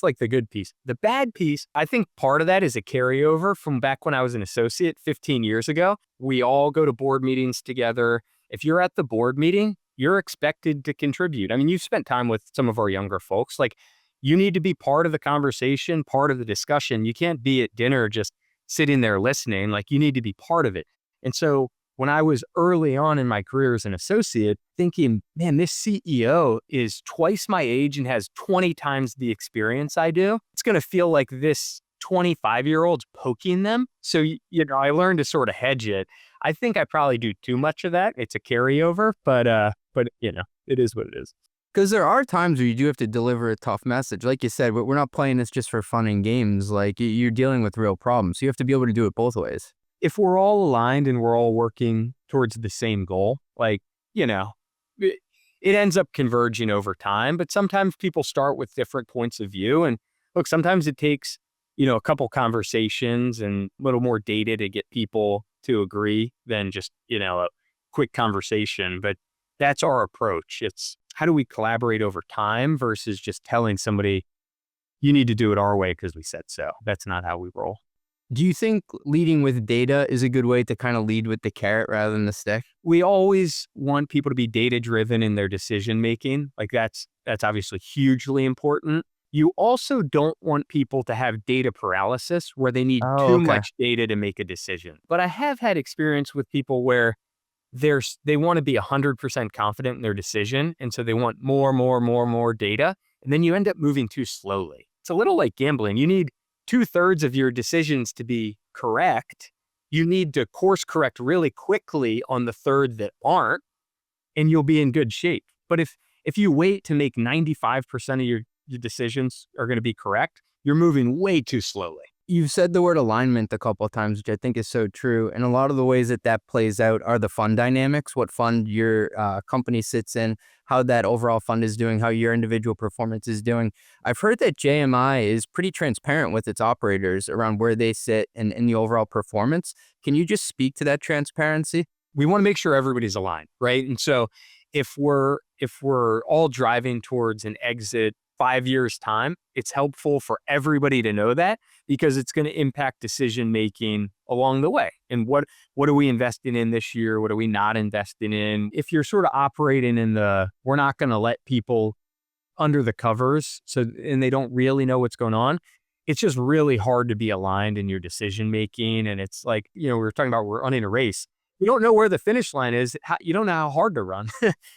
S2: like the good piece. The bad piece, I think part of that is a carryover from back when I was an associate 15 years ago. We all go to board meetings together. If you're at the board meeting, you're expected to contribute. I mean, you've spent time with some of our younger folks. Like, you need to be part of the conversation, part of the discussion. You can't be at dinner just sitting there listening. Like, you need to be part of it. And so when I was early on in my career as an associate, thinking, man, this CEO is twice my age and has 20 times the experience I do, it's going to feel like this 25-year-old's poking them. So, I learned to sort of hedge it. I think I probably do too much of that. It's a carryover, but it is what it is.
S1: Because there are times where you do have to deliver a tough message. Like you said, we're not playing this just for fun and games. Like, you're dealing with real problems. So you have to be able to do it both ways.
S2: If we're all aligned and we're all working towards the same goal, like, it ends up converging over time. But sometimes people start with different points of view. And look, sometimes it takes, a couple conversations and a little more data to get people to agree than just, a quick conversation. But that's our approach. It's how do we collaborate over time versus just telling somebody, you need to do it our way because we said so. That's not how we roll.
S1: Do you think leading with data is a good way to kind of lead with the carrot rather than the stick?
S2: We always want people to be data-driven in their decision-making. Like, that's obviously hugely important. You also don't want people to have data paralysis where they need too much data to make a decision. But I have had experience with people where they want to be 100% confident in their decision. And so they want more data. And then you end up moving too slowly. It's a little like gambling. You need 2/3 of your decisions to be correct. You need to course correct really quickly on the third that aren't, and you'll be in good shape. But if you wait to make 95% of your decisions are going to be correct, you're moving way too slowly.
S1: You've said the word alignment a couple of times, which I think is so true. And a lot of the ways that that plays out are the fund dynamics, what fund your company sits in, how that overall fund is doing, how your individual performance is doing. I've heard that JMI is pretty transparent with its operators around where they sit and in the overall performance. Can you just speak to that transparency?
S2: We want to make sure everybody's aligned, right? And so if we're all driving towards an exit 5 years time, it's helpful for everybody to know that, because it's going to impact decision making along the way. And what are we investing in this year? What are we not investing in? If you're sort of operating in we're not going to let people under the covers, and they don't really know what's going on, it's just really hard to be aligned in your decision making. And it's like, we were talking about, we're running a race. You don't know where the finish line is. You don't know how hard to run,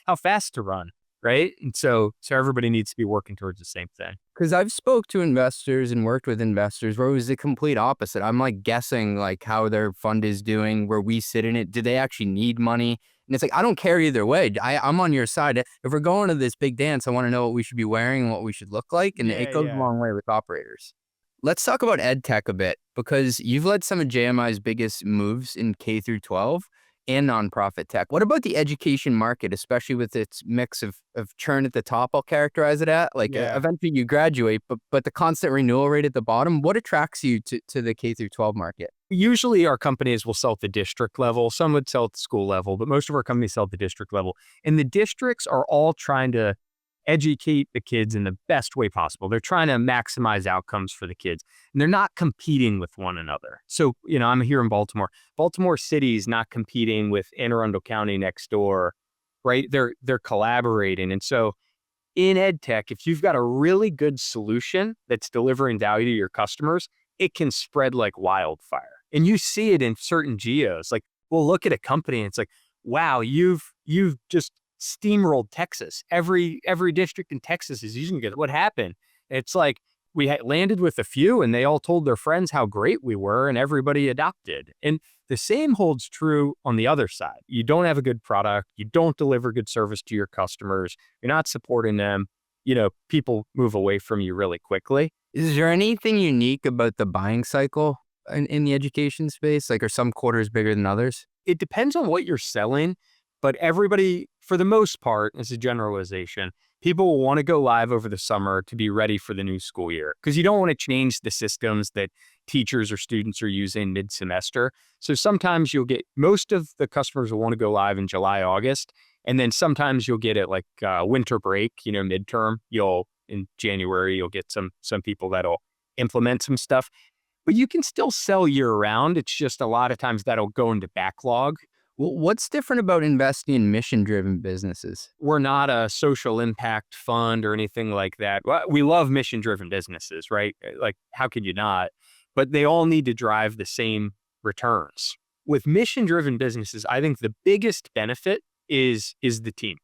S2: how fast to run. Right. And so everybody needs to be working towards the same thing.
S1: Because I've spoke to investors and worked with investors where it was the complete opposite. I'm like guessing like how their fund is doing, where we sit in it. Do they actually need money? And it's like, I don't care either way. I'm on your side. If we're going to this big dance, I want to know what we should be wearing and what we should look like. And it goes a long way with operators. Let's talk about EdTech a bit, because you've led some of JMI's biggest moves in K through 12 and nonprofit tech. What about the education market, especially with its mix of churn at the top, I'll characterize it at? Like eventually you graduate, but the constant renewal rate at the bottom, what attracts you to the K through 12 market?
S2: Usually our companies will sell at the district level. Some would sell at the school level, but most of our companies sell at the district level. And the districts are all trying to educate the kids in the best way possible. They're trying to maximize outcomes for the kids, and they're not competing with one another. So, I'm here in Baltimore. Baltimore City is not competing with Anne Arundel County next door, right? They're collaborating. And so in EdTech, if you've got a really good solution that's delivering value to your customers, it can spread like wildfire. And you see it in certain geos. Like, we'll look at a company and it's like, wow, you've just steamrolled Texas. Every district in Texas is using it. What happened? It's like we landed with a few and they all told their friends how great we were and everybody adopted. And the same holds true on the other side. You don't have a good product. You don't deliver good service to your customers. You're not supporting them. People move away from you really quickly.
S1: Is there anything unique about the buying cycle in the education space? Like, are some quarters bigger than others?
S2: It depends on what you're selling. But everybody, for the most part, it's a generalization, people will want to go live over the summer to be ready for the new school year, because you don't want to change the systems that teachers or students are using mid-semester. So sometimes most of the customers will want to go live in July, August, and then sometimes you'll get it like winter break, midterm. In January, you'll get some people that'll implement some stuff. But you can still sell year round. It's just a lot of times that'll go into backlog.
S1: Well, what's different about investing in mission-driven businesses?
S2: We're not a social impact fund or anything like that. We love mission-driven businesses, right? Like, how could you not? But they all need to drive the same returns. With mission-driven businesses, I think the biggest benefit is the team.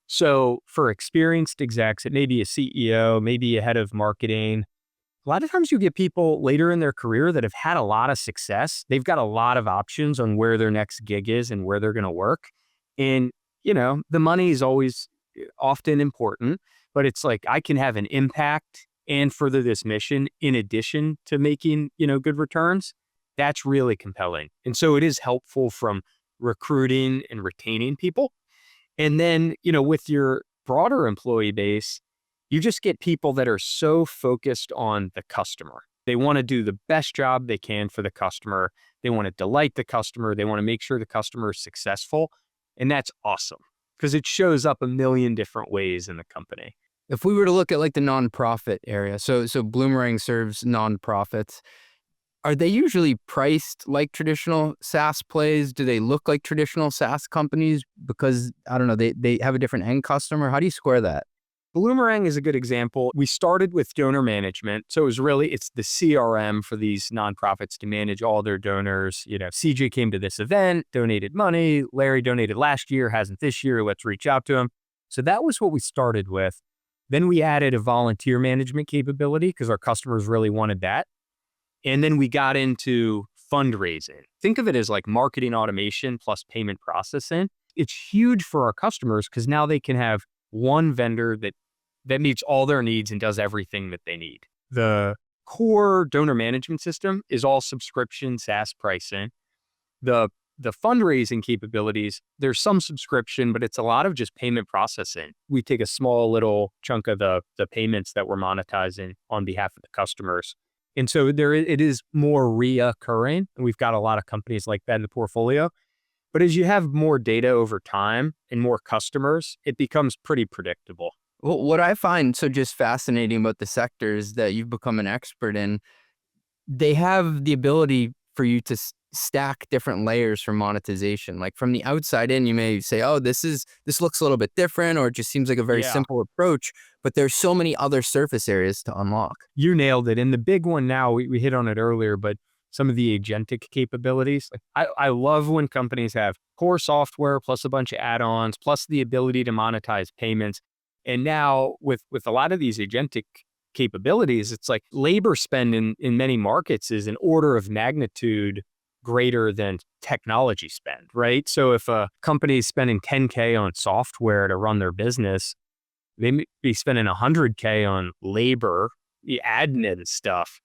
S2: So for experienced execs, it may be a CEO, maybe a head of marketing. A lot of times you get people later in their career that have had a lot of success. They've got a lot of options on where their next gig is and where they're going to work. And, the money is always often important, but it's like, I can have an impact and further this mission in addition to making, good returns. That's really compelling. And so it is helpful from recruiting and retaining people. And then, with your broader employee base, you just get people that are so focused on the customer. They want to do the best job they can for the customer. They want to delight the customer. They want to make sure the customer is successful. And that's awesome, because it shows up a million different ways in the company.
S1: If we were to look at like the nonprofit area, so Bloomerang serves nonprofits. Are they usually priced like traditional SaaS plays? Do they look like traditional SaaS companies because, I don't know, they have a different end customer? How do you square that?
S2: Bloomerang is a good example. We started with donor management. So it's the CRM for these nonprofits to manage all their donors. CJ came to this event, donated money. Larry donated last year, hasn't this year. Let's reach out to him. So that was what we started with. Then we added a volunteer management capability because our customers really wanted that. And then we got into fundraising. Think of it as like marketing automation plus payment processing. It's huge for our customers because now they can have one vendor that meets all their needs and does everything that they need. The core donor management system is all subscription SaaS pricing. The fundraising capabilities, there's some subscription, but it's a lot of just payment processing. We take a small little chunk of the payments that we're monetizing on behalf of the customers. And so it is more reoccurring. And we've got a lot of companies like that in the portfolio. But as you have more data over time and more customers, it becomes pretty predictable.
S1: Well, what I find so just fascinating about the sectors that you've become an expert in, they have the ability for you to stack different layers for monetization. Like from the outside in, you may say, oh, this looks a little bit different, or it just seems like a very simple approach, but there's so many other surface areas to unlock.
S2: You nailed it. And the big one now, we hit on it earlier, but some of the agentic capabilities. I love when companies have core software plus a bunch of add-ons, plus the ability to monetize payments. And now with a lot of these agentic capabilities, it's like labor spend in many markets is an order of magnitude greater than technology spend, right? So if a company is spending $10K on software to run their business, they may be spending $100K on labor, the admin stuff.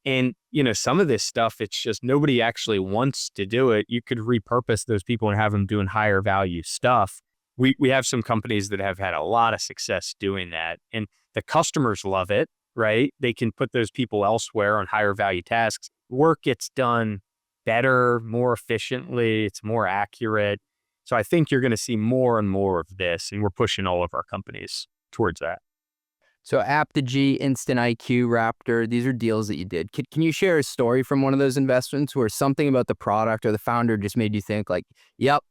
S2: And, some of this stuff, it's just nobody actually wants to do it. You could repurpose those people and have them doing higher value stuff. We have some companies that have had a lot of success doing that. And the customers love it, right? They can put those people elsewhere on higher value tasks. Work gets done better, more efficiently. It's more accurate. So I think you're going to see more and more of this. And we're pushing all of our companies towards that.
S1: So Aptigee, Instant IQ, Raptor, these are deals that you did. Can you share a story from one of those investments where something about the product or the founder just made you think like, yep,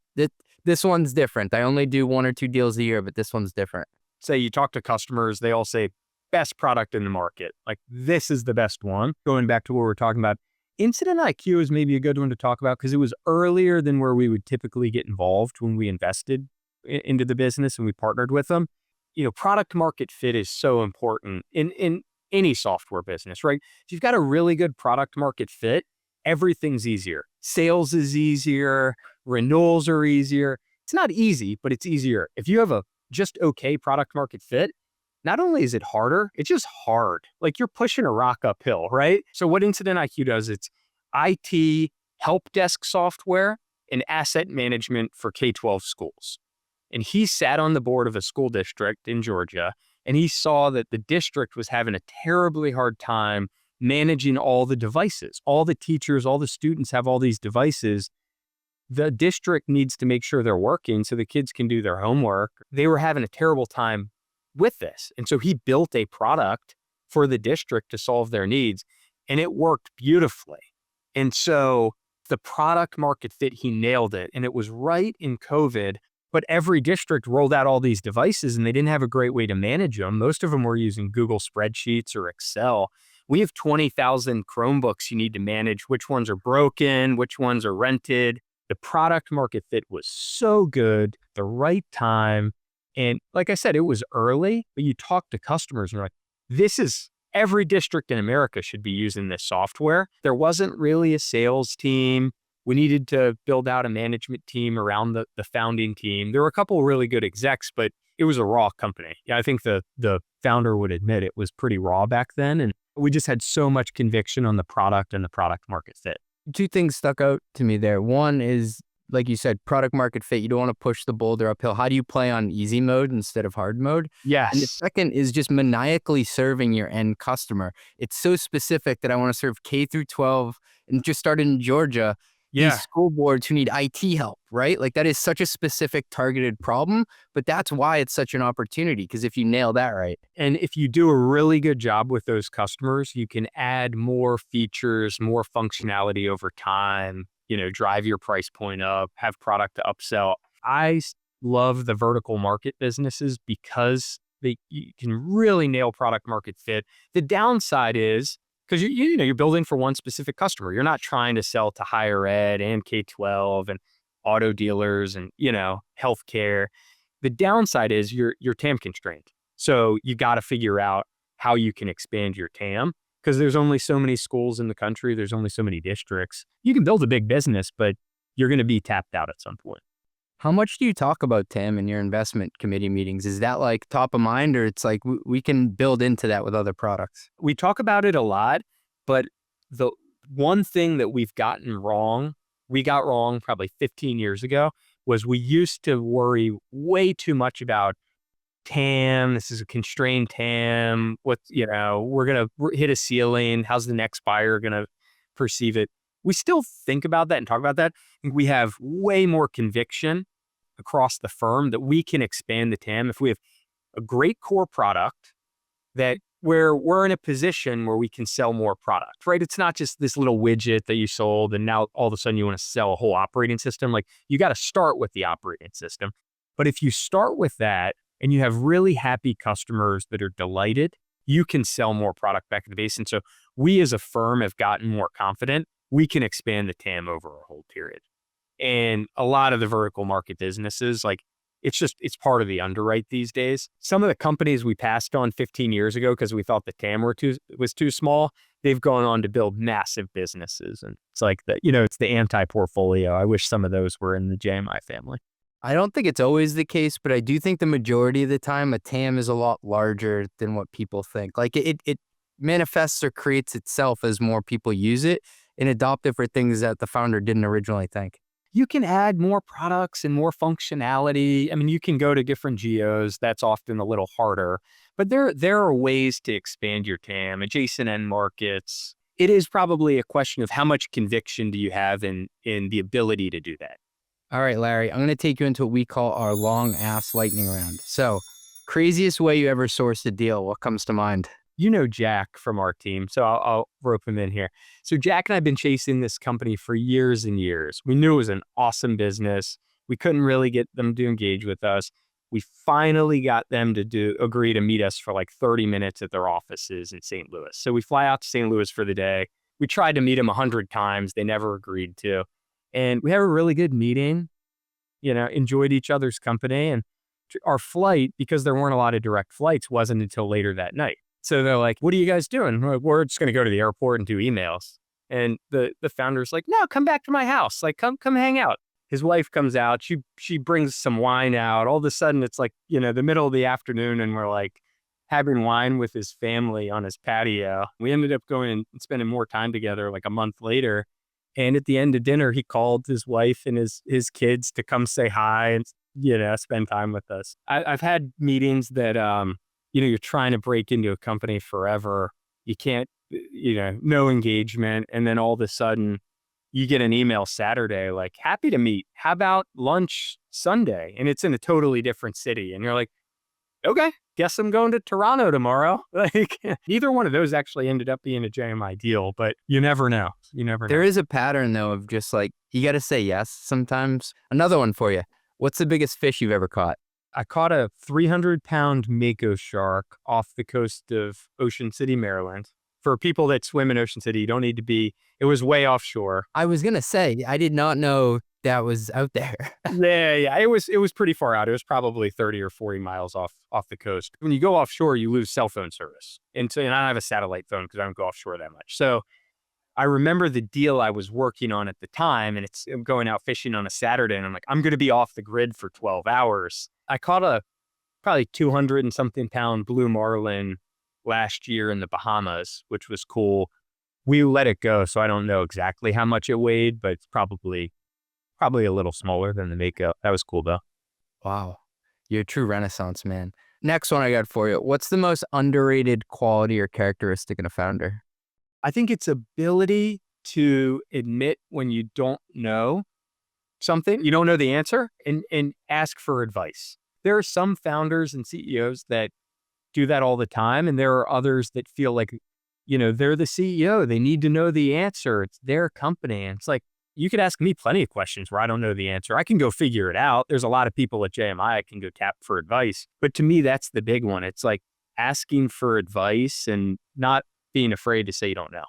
S1: this one's different. I only do 1 or 2 deals a year, but this one's different.
S2: Say you talk to customers, they all say, best product in the market. Like, this is the best one. Going back to what we're talking about, Instant IQ is maybe a good one to talk about because it was earlier than where we would typically get involved when we invested into the business and we partnered with them. Product market fit is so important in any software business, right? If you've got a really good product market fit, everything's easier. Sales is easier. Renewals are easier. It's not easy, but it's easier. If you have a just okay product market fit, not only is it harder, it's just hard. Like you're pushing a rock uphill, right? So what Incident IQ does, it's IT, help desk software, and asset management for K-12 schools. And he sat on the board of a school district in Georgia, and he saw that the district was having a terribly hard time managing all the devices. All the teachers, all the students have all these devices. The district needs to make sure they're working so the kids can do their homework. They were having a terrible time with this. And so he built a product for the district to solve their needs, and it worked beautifully. And so the product market fit, he nailed it. And it was right in COVID. But every district rolled out all these devices and they didn't have a great way to manage them. Most of them were using Google spreadsheets or Excel. We have 20,000 Chromebooks you need to manage. Which ones are broken? Which ones are rented? The product market fit was so good, the right time. And like I said, it was early, but you talk to customers and you're like, every district in America should be using this software. There wasn't really a sales team. We needed to build out a management team around the founding team. There were a couple of really good execs, but it was a raw company. Yeah, I think the founder would admit it was pretty raw back then. And we just had so much conviction on the product and the product market fit.
S1: 2 things stuck out to me there. One is, like you said, product market fit. You don't want to push the boulder uphill. How do you play on easy mode instead of hard mode?
S2: Yes.
S1: And the second is just maniacally serving your end customer. It's so specific that I want to serve K through 12 and just started in Georgia. These school boards who need IT help, right? Like that is such a specific targeted problem, but that's why it's such an opportunity, because if you nail that right.
S2: And if you do a really good job with those customers, you can add more features, more functionality over time, drive your price point up, have product to upsell. I love the vertical market businesses because you can really nail product market fit. The downside is, because you're building for one specific customer. You're not trying to sell to higher ed and K-12 and auto dealers and, healthcare. The downside is you're TAM constrained. So you got to figure out how you can expand your TAM because there's only so many schools in the country. There's only so many districts. You can build a big business, but you're going to be tapped out at some point.
S1: How much do you talk about TAM in your investment committee meetings? Is that like top of mind, or it's like we can build into that with other products?
S2: We talk about it a lot. But the one thing that we got wrong probably 15 years ago, was we used to worry way too much about TAM. This is a constrained TAM. We're going to hit a ceiling. How's the next buyer going to perceive it? We still think about that and talk about that. We have way more conviction across the firm that we can expand the TAM if we have a great core product that where we're in a position where we can sell more product, right? It's not just this little widget that you sold and now all of a sudden you want to sell a whole operating system. Like, you got to start with the operating system. But if you start with that and you have really happy customers that are delighted, you can sell more product back to the base. And so we as a firm have gotten more confident. We can expand the TAM over a whole period. And a lot of the vertical market businesses, like, it's part of the underwrite these days. Some of the companies we passed on 15 years ago because we thought the TAM was too small, they've gone on to build massive businesses. And it's like it's the anti-portfolio. I wish some of those were in the JMI family.
S1: I don't think it's always the case, but I do think the majority of the time a TAM is a lot larger than what people think. Like, it manifests or creates itself as more people use it and adopt it for things that the founder didn't originally think.
S2: You can add more products and more functionality. I mean, you can go to different geos. That's often a little harder. But there are ways to expand your TAM, adjacent end markets. It is probably a question of how much conviction do you have in the ability to do that.
S1: All right, Larry, I'm going to take you into what we call our long ass lightning round. So, craziest way you ever sourced a deal, what comes to mind?
S2: You know Jack from our team, so I'll rope him in here. So Jack and I have been chasing this company for years and years. We knew it was an awesome business. We couldn't really get them to engage with us. We finally got them to agree to meet us for like 30 minutes at their offices in St. Louis. So we fly out to St. Louis for the day. We tried to meet them 100 times. They never agreed to. And we had a really good meeting, enjoyed each other's company. And our flight, because there weren't a lot of direct flights, wasn't until later that night. So they're like, what are you guys doing? We're just going to go to the airport and do emails. And the founder's like, no, come back to my house. Like, come hang out. His wife comes out. She brings some wine out. All of a sudden, it's like, the middle of the afternoon, and we're like having wine with his family on his patio. We ended up going and spending more time together like a month later. And at the end of dinner, he called his wife and his kids to come say hi and, spend time with us. I've had meetings that, you're trying to break into a company forever. You can't, no engagement. And then all of a sudden you get an email Saturday, like, happy to meet. How about lunch Sunday? And it's in a totally different city. And you're like, okay, guess I'm going to Toronto tomorrow. Like, neither one of those actually ended up being a JMI deal, but you never know.
S1: There is a pattern though of just like, you got to say yes sometimes. Another one for you. What's the biggest fish you've ever caught?
S2: I caught a 300-pound mako shark off the coast of Ocean City, Maryland. For people that swim in Ocean City, you don't need to be, it was way offshore.
S1: I was going to say, I did not know that was out there.
S2: Yeah. It was pretty far out. It was probably 30 or 40 miles off the coast. When you go offshore, you lose cell phone service. And I don't have a satellite phone because I don't go offshore that much. So I remember the deal I was working on at the time, and I'm going out fishing on a Saturday, and I'm like, I'm going to be off the grid for 12 hours. I caught a probably 200 and something pound blue marlin last year in the Bahamas, which was cool. We let it go, so I don't know exactly how much it weighed, but it's probably a little smaller than the mako. That was cool though.
S1: Wow. You're a true Renaissance man. Next one I got for you. What's the most underrated quality or characteristic in a founder?
S2: I think it's ability to admit when you don't know something, you don't know the answer, and ask for advice. There are some founders and CEOs that do that all the time, and there are others that feel like, they're the CEO. They need to know the answer. It's their company. And it's like, you could ask me plenty of questions where I don't know the answer. I can go figure it out. There's a lot of people at JMI I can go tap for advice. But to me, that's the big one. It's like asking for advice and not being afraid to say you don't know.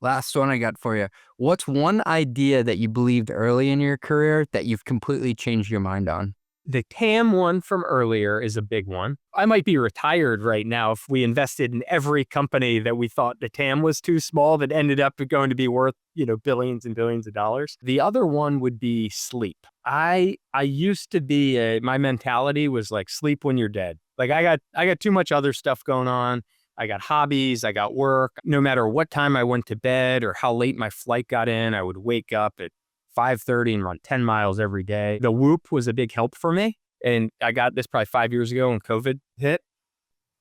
S1: Last one I got for you. What's one idea that you believed early in your career that you've completely changed your mind on?
S2: The TAM one from earlier is a big one. I might be retired right now if we invested in every company that we thought the TAM was too small that ended up going to be worth, billions and billions of dollars. The other one would be sleep. I used to be my mentality was like sleep when you're dead. Like I got too much other stuff going on. I got hobbies, I got work. No matter what time I went to bed or how late my flight got in, I would wake up at 5:30 and run 10 miles every day. The Whoop was a big help for me. And I got this probably 5 years ago when COVID hit.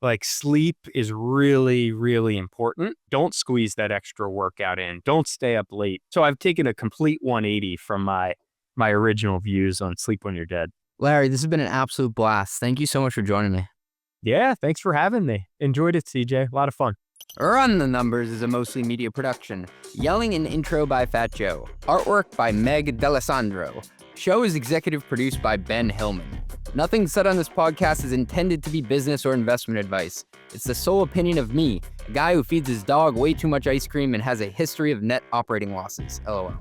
S2: Like, sleep is really, really important. Don't squeeze that extra workout in. Don't stay up late. So I've taken a complete 180 from my original views on sleep when you're dead.
S1: Larry, this has been an absolute blast. Thank you so much for joining me.
S2: Yeah, thanks for having me. Enjoyed it, CJ. A lot of fun.
S1: Run the Numbers is a mostly media production. Yelling and intro by Fat Joe. Artwork by Meg D'Alessandro. Show is executive produced by Ben Hillman. Nothing said on this podcast is intended to be business or investment advice. It's the sole opinion of me, a guy who feeds his dog way too much ice cream and has a history of net operating losses. LOL.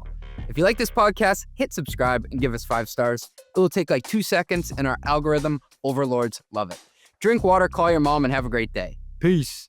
S1: If you like this podcast, hit subscribe and give us 5 stars. It will take like 2 seconds and our algorithm overlords love it. Drink water, call your mom, and have a great day.
S2: Peace.